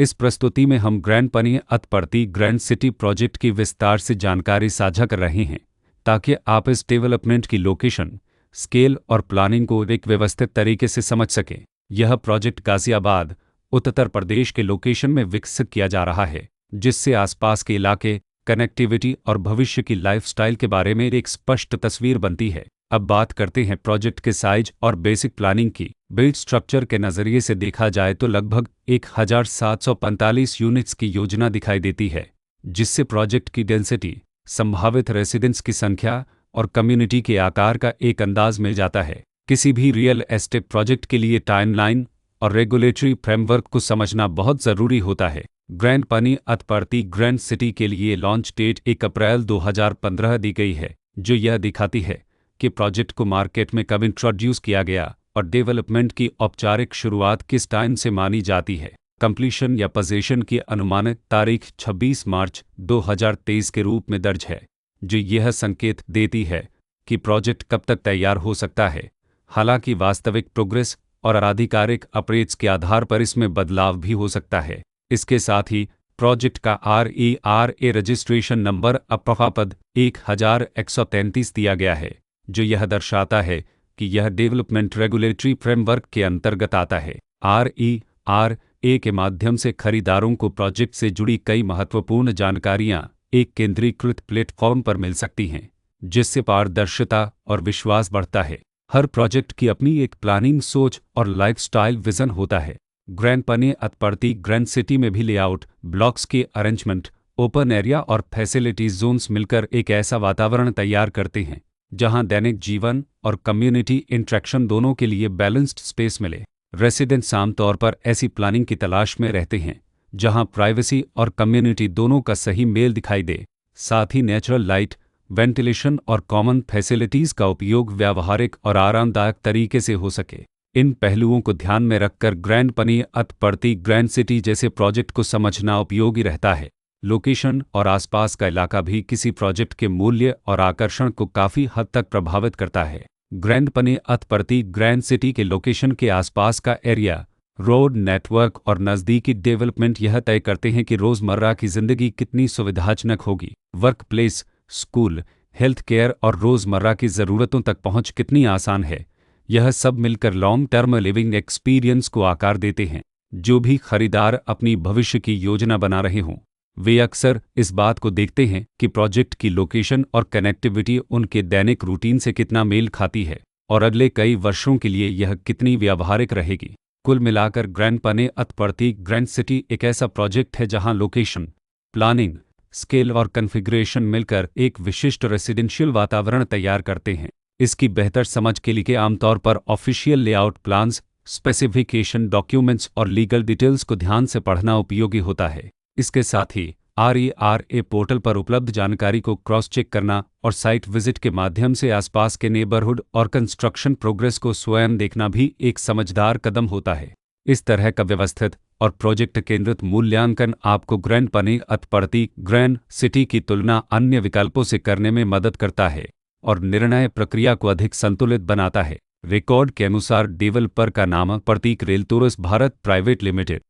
इस प्रस्तुति में हम ग्रैंड पनियत ग्रैंड सिटी प्रोजेक्ट की विस्तार से जानकारी साझा कर रहे हैं ताकि आप इस डेवलपमेंट की लोकेशन, स्केल और प्लानिंग को एक व्यवस्थित तरीके से समझ सकें। यह प्रोजेक्ट गाजियाबाद, उत्तर प्रदेश के लोकेशन में विकसित किया जा रहा है, जिससे आसपास के इलाके, कनेक्टिविटी और भविष्य की लाइफस्टाइल के बारे में एक स्पष्ट तस्वीर बनती है। अब बात करते हैं प्रोजेक्ट के साइज और बेसिक प्लानिंग की। बिल्ड स्ट्रक्चर के नज़रिए से देखा जाए तो लगभग 1745 यूनिट्स की योजना दिखाई देती है, जिससे प्रोजेक्ट की डेंसिटी, संभावित रेसिडेंट्स की संख्या और कम्युनिटी के आकार का एक अंदाज मिल जाता है। किसी भी रियल एस्टेट प्रोजेक्ट के लिए टाइमलाइन और रेगुलेटरी फ्रेमवर्क को समझना बहुत ज़रूरी होता है। ग्रैंड पनियत ग्रैंड सिटी के लिए लॉन्च डेट 1 अप्रैल 2015 दी गई है, जो यह दिखाती है कि प्रोजेक्ट को मार्केट में कब इंट्रोड्यूस किया गया और डेवलपमेंट की औपचारिक शुरुआत किस टाइम से मानी जाती है। कंप्लीशन या पोजीशन की अनुमानित तारीख 26 मार्च 2023 के रूप में दर्ज है, जो यह संकेत देती है कि प्रोजेक्ट कब तक तैयार हो सकता है। हालांकि वास्तविक प्रोग्रेस और आधिकारिक अपडेट्स के आधार पर इसमें बदलाव भी हो सकता है। इसके साथ ही प्रोजेक्ट का RERA रजिस्ट्रेशन नंबर अपवाद 1133 दिया गया है, जो यह दर्शाता है कि यह डेवलपमेंट रेगुलेटरी फ्रेमवर्क के अंतर्गत आता है। RERA के माध्यम से खरीदारों को प्रोजेक्ट से जुड़ी कई महत्वपूर्ण जानकारियां एक केंद्रीकृत प्लेटफॉर्म पर मिल सकती हैं, जिससे पारदर्शिता और विश्वास बढ़ता है। हर प्रोजेक्ट की अपनी एक प्लानिंग सोच और लाइफस्टाइल विजन होता है। ग्रैंड पनियत ग्रैंड सिटी में भी लेआउट, ब्लॉक्स के अरेंजमेंट, ओपन एरिया और फैसिलिटीज जोन्स मिलकर एक ऐसा वातावरण तैयार करते हैं जहां दैनिक जीवन और कम्युनिटी इंटरेक्शन दोनों के लिए बैलेंस्ड स्पेस मिले। रेसिडेंट्स आमतौर पर ऐसी प्लानिंग की तलाश में रहते हैं जहां प्राइवेसी और कम्युनिटी दोनों का सही मेल दिखाई दे। साथ ही नेचुरल लाइट, वेंटिलेशन और कॉमन फैसिलिटीज का उपयोग व्यावहारिक और आरामदायक तरीके से हो सके। इन पहलुओं को ध्यान में रखकर ग्रैंड पनियत ग्रैंड सिटी जैसे प्रोजेक्ट को समझना उपयोगी रहता है। लोकेशन और आसपास का इलाका भी किसी प्रोजेक्ट के मूल्य और आकर्षण को काफ़ी हद तक प्रभावित करता है। ग्रैंड पनियत ग्रैंड सिटी के लोकेशन के आसपास का एरिया, रोड नेटवर्क और नज़दीकी डेवलपमेंट यह तय करते हैं कि रोज़मर्रा की ज़िंदगी कितनी सुविधाजनक होगी। Work place, school, health care और रोज़मर्रा की ज़रूरतों तक पहुंच कितनी आसान है। यह सब मिलकर लॉन्ग टर्म लिविंग एक्सपीरियंस को आकार देते हैं। जो भी खरीदार अपनी भविष्य की योजना बना रहे हों, वे अक्सर इस बात को देखते हैं कि प्रोजेक्ट की लोकेशन और कनेक्टिविटी उनके दैनिक रूटीन से कितना मेल खाती है और अगले कई वर्षों के लिए यह कितनी व्यावहारिक रहेगी। कुल मिलाकर ग्रैंड पनियत ग्रैंड सिटी एक ऐसा प्रोजेक्ट है जहां लोकेशन, प्लानिंग, स्केल और कॉन्फ़िगरेशन मिलकर एक विशिष्ट रेसिडेंशियल वातावरण तैयार करते हैं। इसकी बेहतर समझ के लिए आमतौर पर official layout plans, specification documents और लीगल डिटेल्स को ध्यान से पढ़ना उपयोगी होता है। इसके साथ ही RERA पोर्टल पर उपलब्ध जानकारी को क्रॉस चेक करना और साइट विजिट के माध्यम से आसपास के नेबरहुड और कंस्ट्रक्शन प्रोग्रेस को स्वयं देखना भी एक समझदार कदम होता है। इस तरह का व्यवस्थित और प्रोजेक्ट केंद्रित मूल्यांकन आपको ग्रैंड पनियत ग्रैंड सिटी की तुलना अन्य विकल्पों से करने में मदद करता है और निर्णय प्रक्रिया को अधिक संतुलित बनाता है। रिकॉर्ड के अनुसार डेवलपर का नाम प्रतीक रेलटोरस भारत प्राइवेट लिमिटेड